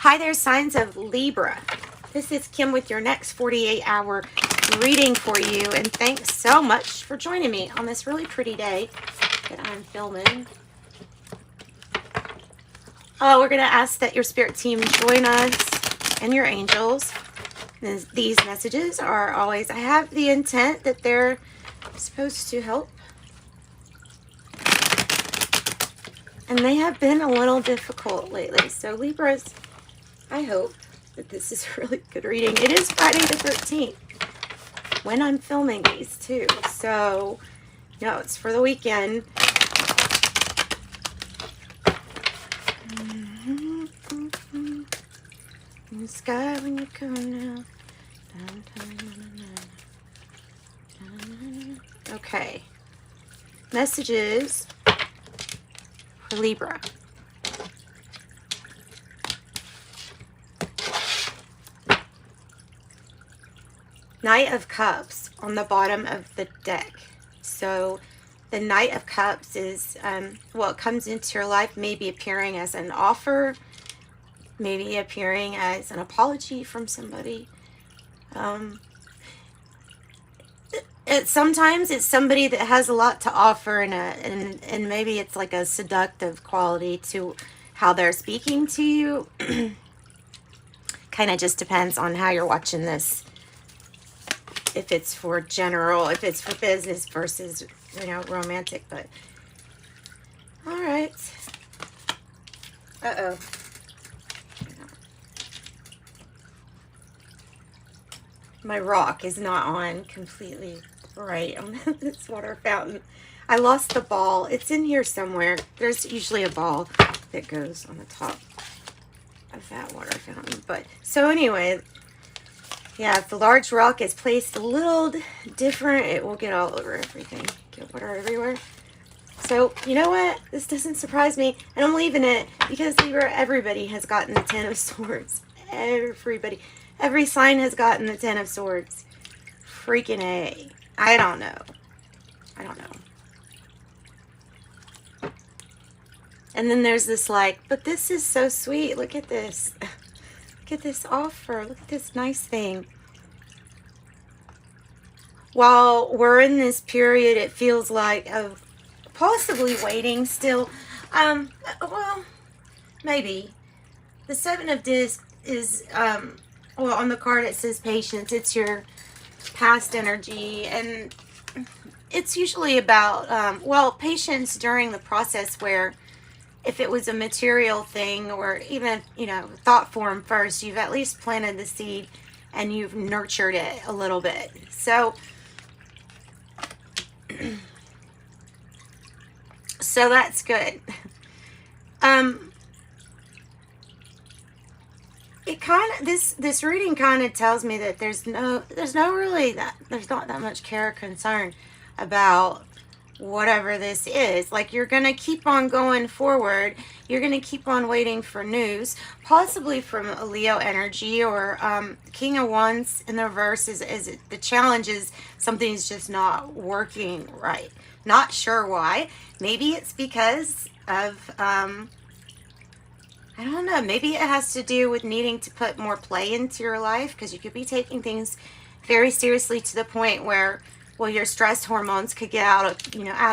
Hi there, signs of Libra. This is Kim with your next 48-hour reading for you, and thanks so much for joining me on this really pretty day that I'm filming. Oh, we're going to ask that your spirit team join us and your angels. These messages are always, I have the intent that they're supposed to help. And they have been a little difficult lately. So Libras, I hope that this is a really good reading. It is Friday the 13th when I'm filming these too. So, no, it's for the weekend. In the sky when you come now. Okay. Messages for Libra. Knight of Cups on the bottom of the deck. So the Knight of Cups is, it comes into your life, maybe appearing as an offer, maybe appearing as an apology from somebody. Sometimes it's somebody that has a lot to offer, and maybe it's like a seductive quality to how they're speaking to you. Kind of just depends on how you're watching this. If it's for general, if it's for business versus, romantic, but all right. Uh-oh. My rock is not on completely right on this water fountain. I lost the ball. It's in here somewhere. There's usually a ball that goes on the top of that water fountain. But so anyway, yeah, if the large rock is placed a little different, it will get all over everything. Get water everywhere. So, you know what? This doesn't surprise me. And I'm leaving it because everybody has gotten the Ten of Swords. Everybody. Every sign has gotten the Ten of Swords. Freaking A. I don't know. And then there's this but this is so sweet. Look at this. Look at this offer. Look at this nice thing. While we're in this period, it feels like of possibly waiting still. Well, maybe. The Seven of Discs is, on the card it says patience. It's your past energy, and it's usually about, patience during the process where if it was a material thing or even, thought form first, you've at least planted the seed and you've nurtured it a little bit. So, so that's good. This reading kind of tells me that there's not that much care or concern about whatever this is. Like, you're going to keep on going forward. You're going to keep on waiting for news, possibly from a Leo energy, or King of Wands in the reverse is the challenge is something's just not working right. Not sure why. Maybe it's because of, I don't know, maybe it has to do with needing to put more play into your life, because you could be taking things very seriously to the point where, your stress hormones could get out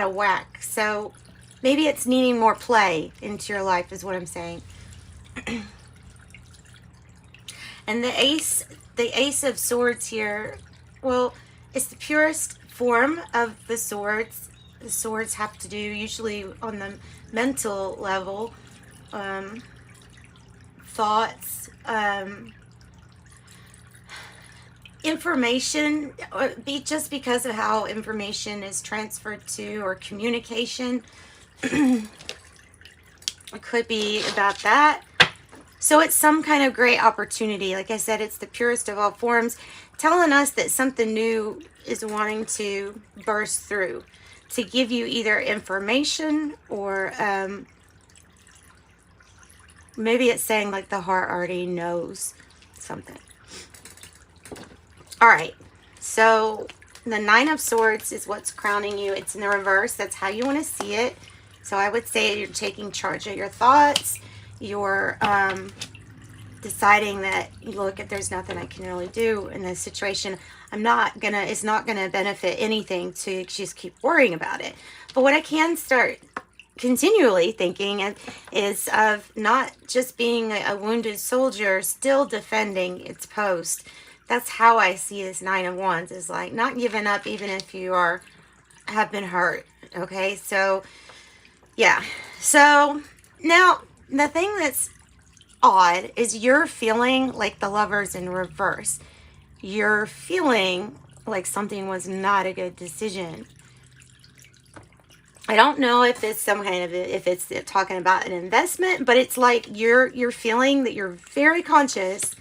of whack. So maybe it's needing more play into your life is what I'm saying. And the Ace of Swords here, it's the purest form of the swords. The swords have to do usually on the mental level, thoughts, information, just because of how information is transferred to, or communication. It could be about that. So it's some kind of great opportunity. Like I said, it's the purest of all forms, telling us that something new is wanting to burst through to give you either information or maybe it's saying like the heart already knows something. All right, so the Nine of Swords is what's crowning you. It's in the reverse. That's how you want to see it. So I would say you're taking charge of your thoughts, your deciding that, look, if there's nothing I can really do in this situation, it's not gonna benefit anything to just keep worrying about it. But what I can start continually thinking is of not just being a wounded soldier, still defending its post. That's how I see this Nine of Wands, is like not giving up even if you have been hurt. Okay, so yeah. So now the thing that's odd is you're feeling like the Lover's in reverse. You're feeling like something was not a good decision. I don't know if it's some kind of, if it's talking about an investment, but it's like you're feeling that you're very conscious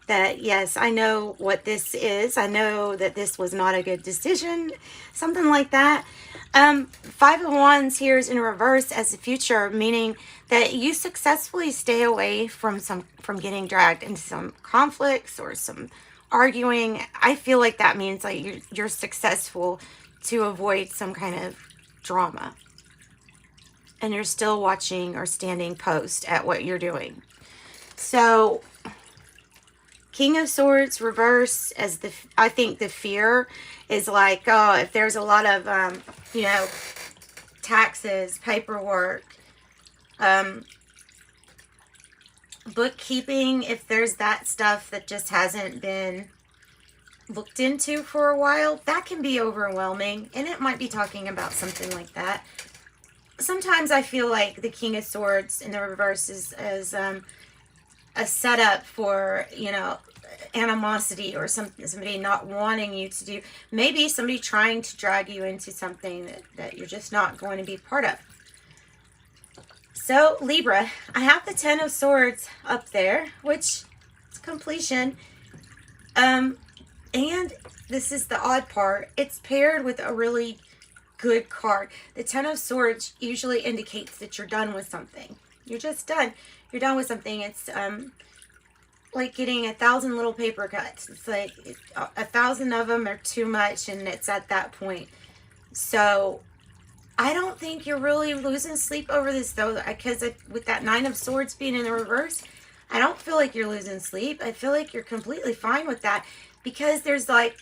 that, yes, I know what this is. I know that this was not a good decision, something like that. Five of Wands here is in reverse as the future, meaning that you successfully stay away from getting dragged into some conflicts or some arguing. I feel like that means like you're successful to avoid some kind of drama, and you're still watching or standing post at what you're doing. So King of Swords reverse as I think the fear is like, oh, if there's a lot of taxes, paperwork, bookkeeping, if there's that stuff that just hasn't been looked into for a while, that can be overwhelming, and it might be talking about something like that. Sometimes I feel like the King of Swords in the reverse is a setup for, animosity, or somebody not wanting you to do, maybe somebody trying to drag you into something that you're just not going to be part of. So Libra, I have the Ten of Swords up there, which is completion. And this is the odd part, it's paired with a really good card. The Ten of Swords usually indicates that you're done with something. You're just done. You're done with something. It's like getting 1,000 little paper cuts. It's like 1,000 of them are too much, and it's at that point. So I don't think you're really losing sleep over this, though, because with that Nine of Swords being in the reverse, I don't feel like you're losing sleep. I feel like you're completely fine with that, because there's like,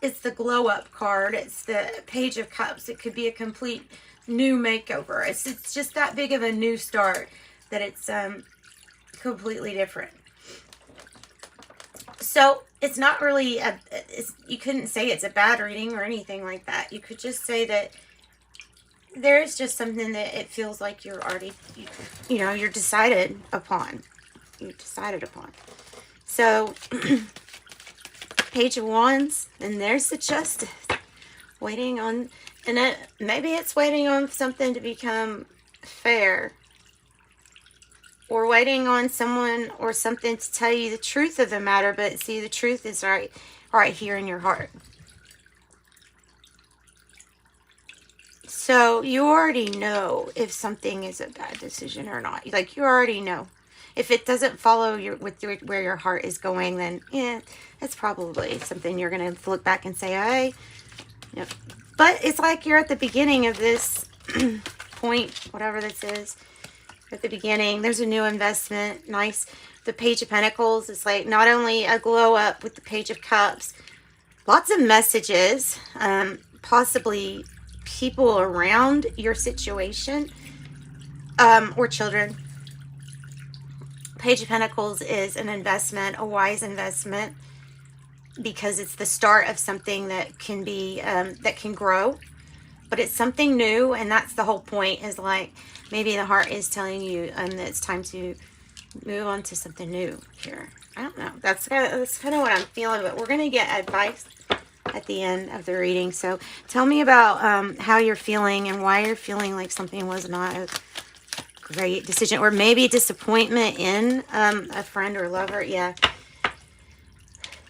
it's the glow up card. It's the Page of Cups. It could be a complete new makeover. It's just that big of a new start that it's completely different. So it's not really you couldn't say it's a bad reading or anything like that. You could just say that there's just something that it feels like you're already, you're decided upon. You decided upon. So Page of Wands, and there's the Justice, waiting on, and maybe it's waiting on something to become fair, or waiting on someone or something to tell you the truth of the matter. But see, the truth is right here in your heart. So you already know if something is a bad decision or not. Like, you already know. If it doesn't follow where your heart is going, then yeah, it's probably something you're going to look back and say, hey. Yep. But it's like you're at the beginning of this point, whatever this is. At the beginning, there's a new investment. Nice. The Page of Pentacles is like not only a glow up with the Page of Cups, lots of messages, possibly people around your situation, or children. Page of Pentacles is an investment, a wise investment, because it's the start of something that can be, that can grow, but it's something new, and that's the whole point, is like, maybe the heart is telling you that it's time to move on to something new here. I don't know. That's kind of what I'm feeling, but we're going to get advice at the end of the reading. So tell me about how you're feeling and why you're feeling like something was not a great decision, or maybe disappointment in a friend or lover.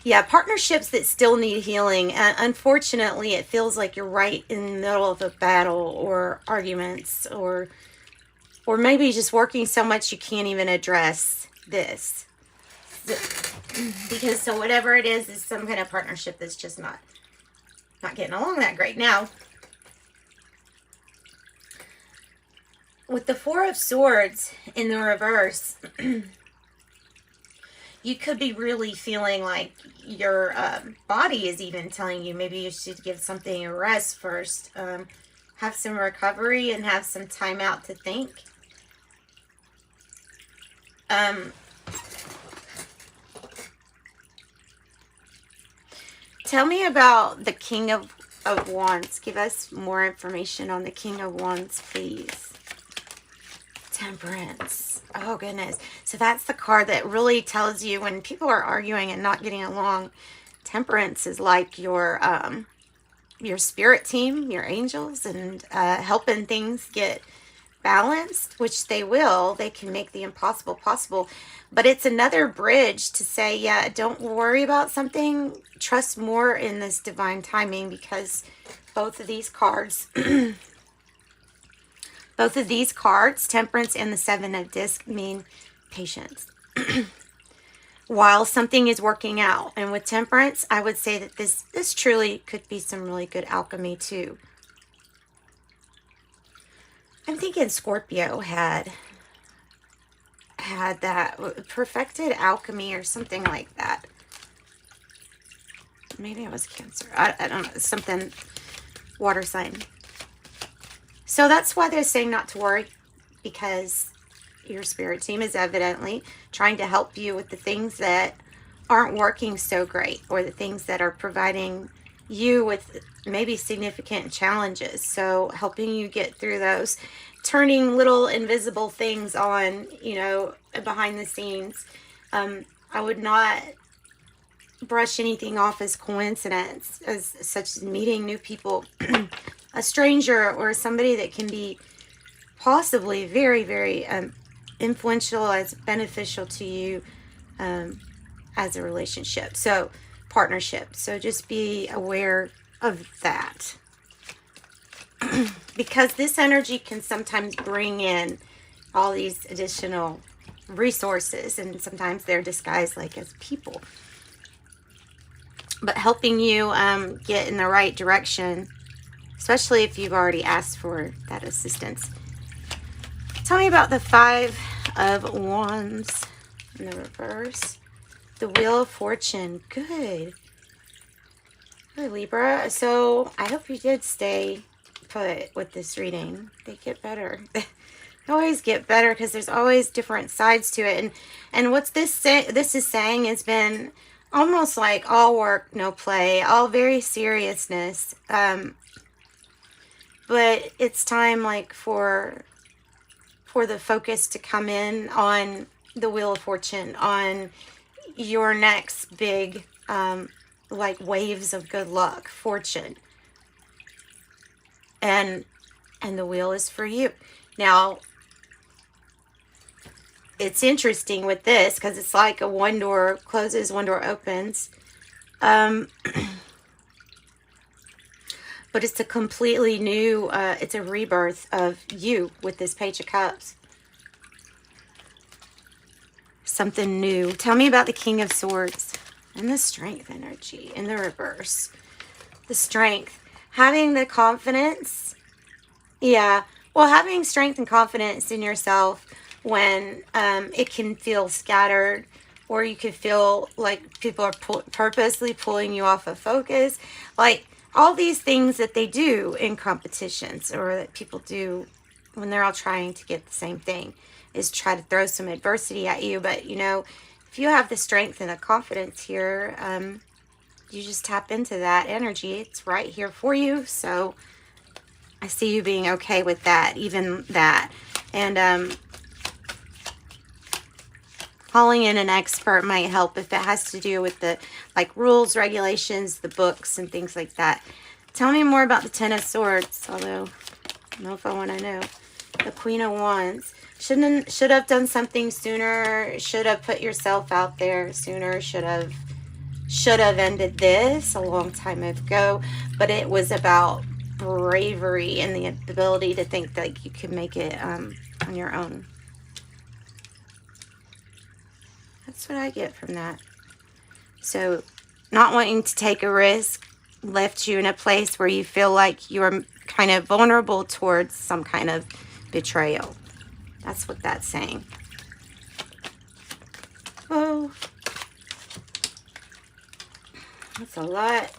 Yeah, partnerships that still need healing. Unfortunately, it feels like you're right in the middle of a battle or arguments, or maybe just working so much you can't even address this. Because so whatever it is some kind of partnership that's just not getting along that great. Now, with the Four of Swords in the reverse, you could be really feeling like your body is even telling you maybe you should give something a rest first. Have some recovery and have some time out to think. Tell me about the King of Wands. Give us more information on the King of Wands, please. Temperance. Oh, goodness. So that's the card that really tells you when people are arguing and not getting along. Temperance is like your spirit team, your angels, and helping things get balanced, which they will. They can make the impossible possible. But it's another bridge to say, yeah, don't worry about something. Trust more in this divine timing, because both of these cards, Temperance and the Seven of Discs, mean patience. While something is working out. And with Temperance, I would say that this truly could be some really good alchemy too. I'm thinking Scorpio had that perfected alchemy or something like that. Maybe it was Cancer. I don't know. Something water sign. So that's why they're saying not to worry, because your spirit team is evidently trying to help you with the things that aren't working so great, or the things that are providing you with maybe significant challenges. So helping you get through those, turning little invisible things on, you know, behind the scenes. I would not brush anything off as coincidence, as such as meeting new people, a stranger or somebody that can be possibly very, very influential, as beneficial to you as a relationship. So partnership. So just be aware of that. Because this energy can sometimes bring in all these additional resources, and sometimes they're disguised like as people. But helping you get in the right direction, especially if you've already asked for that assistance. Tell me about the Five of Wands in the reverse. The Wheel of Fortune. Good. Good, Libra. So I hope you did stay put with this reading. They get better. They always get better, because there's always different sides to it. And what's this is saying has been almost like all work, no play, all very seriousness. But it's time like for the focus to come in on the Wheel of Fortune, on your next big like waves of good luck, fortune. And the wheel is for you. Now, it's interesting with this, because it's like a one door closes, one door opens. But it's a completely new, it's a rebirth of you with this Page of Cups. Something new. Tell me about the King of Swords and the Strength energy in the reverse. The Strength. Having the confidence. Yeah. Well, having strength and confidence in yourself when it can feel scattered, or you could feel like people are purposely pulling you off of focus. Like all these things that they do in competitions, or that people do when they're all trying to get the same thing, is try to throw some adversity at you. But, you know, if you have the strength and the confidence here, you just tap into that energy. It's right here for you. So I see you being okay with that, even that. And calling in an expert might help if it has to do with the like rules, regulations, the books, and things like that. Tell me more about the Ten of Swords, although I don't know if I want to know. The Queen of Wands. Should have done something sooner. Should have put yourself out there sooner. Should have ended this a long time ago. But it was about bravery and the ability to think that you can make it on your own. That's what I get from that. So not wanting to take a risk left you in a place where you feel like you're kind of vulnerable towards some kind of betrayal. That's what that's saying. Oh, That's a lot.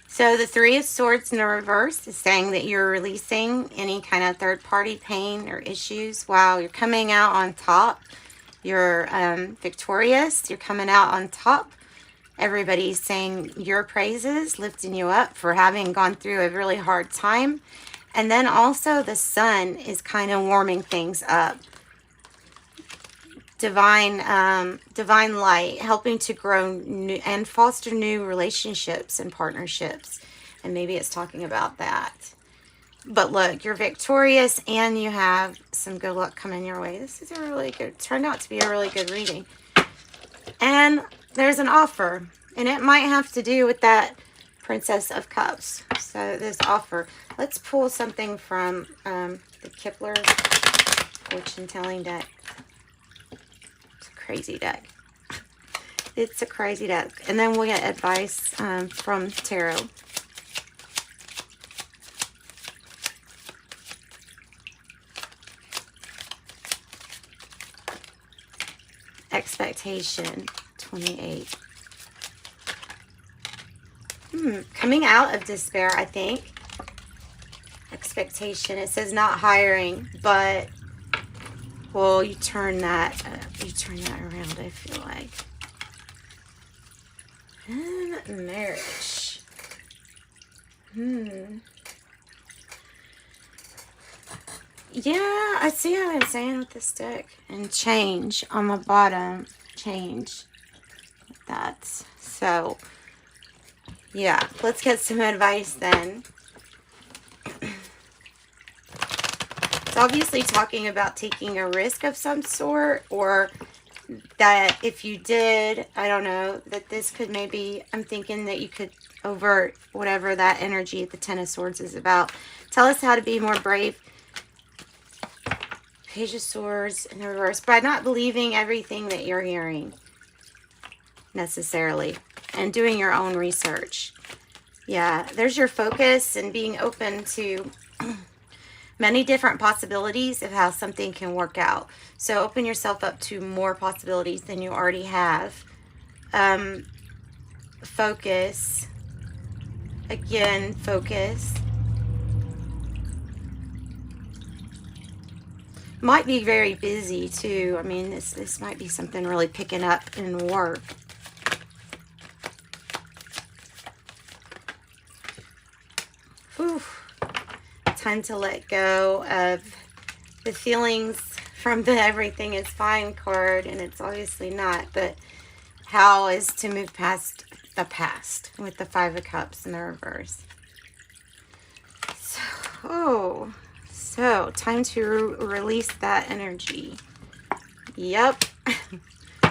So the Three of Swords in the reverse is saying that you're releasing any kind of third-party pain or issues. Wow, you're coming out on top. You're victorious. You're coming out on top. Everybody's saying your praises, lifting you up for having gone through a really hard time. And then also the sun is kind of warming things up. Divine light, helping to grow new and foster new relationships and partnerships. And maybe it's talking about that. But look, you're victorious and you have some good luck coming your way. This is a really good, turned out to be a really good reading. And there's an offer. And it might have to do with that Princess of Cups. So this offer. Let's pull something from the Kipler fortune telling deck. It's a crazy deck. It's a crazy deck. And then we'll get advice from tarot. Expectation, 28. Coming out of despair, I think. Expectation. It says not hiring, but well, you turn that around, I feel like. And marriage. Yeah, I see what I'm saying with this deck. And change on the bottom. Change. That. So, yeah. Let's get some advice then. It's obviously talking about taking a risk of some sort. Or that if you did, I don't know, that this could maybe, I'm thinking that you could overt whatever that energy at the Ten of Swords is about. Tell us how to be more brave. Page of Swords in the reverse, by not believing everything that you're hearing necessarily and doing your own research. Yeah, there's your focus and being open to many different possibilities of how something can work out. So open yourself up to more possibilities than you already have. Focus. Again, focus. Might be very busy too. I mean, this might be something really picking up in work. Whew. Time to let go of the feelings from the everything is fine card, and it's obviously not, but how is to move past the past with the Five of Cups in the reverse. So, time to release that energy. Yep.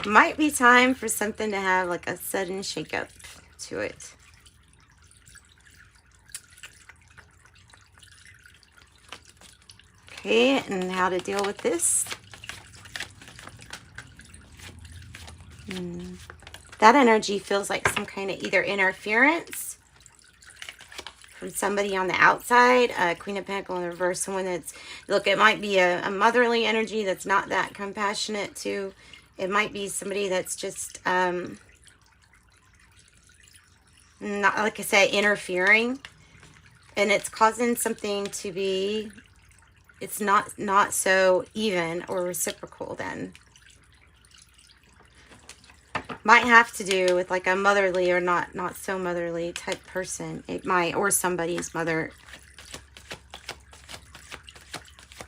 Might be time for something to have like a sudden shakeup to it. Okay, and how to deal with this. That energy feels like some kind of either interference from somebody on the outside. Queen of Pentacles in the reverse, someone that's, look, it might be a motherly energy that's not that compassionate too. It might be somebody that's just, not, like I say, interfering. And it's causing something to be, it's not so even or reciprocal then. Might have to do with like a motherly or not so motherly type person. It might, or somebody's mother.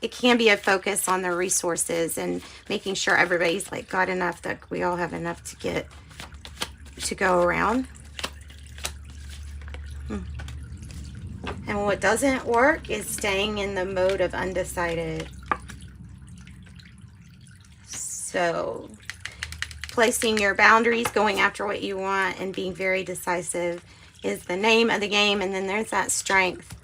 It can be a focus on the resources and making sure everybody's like got enough, that we all have enough to get to go around. And what doesn't work is staying in the mode of undecided. So placing your boundaries, going after what you want, and being very decisive is the name of the game. And then there's that strength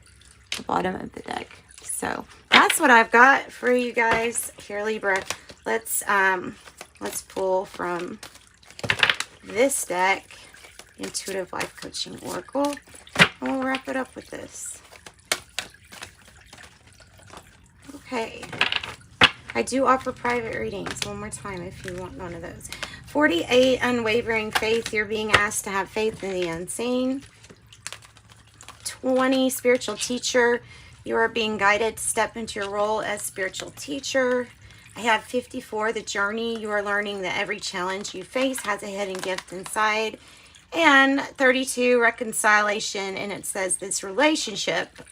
at the bottom of the deck. So that's what I've got for you guys here, Libra. Let's pull from this deck, Intuitive Life Coaching Oracle, and we'll wrap it up with this. Okay. I do offer private readings. One more time if you want one of those. 48, unwavering faith. You're being asked to have faith in the unseen. 20, spiritual teacher. You are being guided to step into your role as spiritual teacher. I have 54, the journey. You are learning that every challenge you face has a hidden gift inside. And 32, reconciliation. And it says this relationship,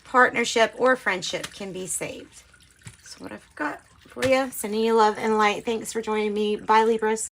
partnership, or friendship can be saved. That's what I've got for you. Sending you love and light. Thanks for joining me. Bye, Libras.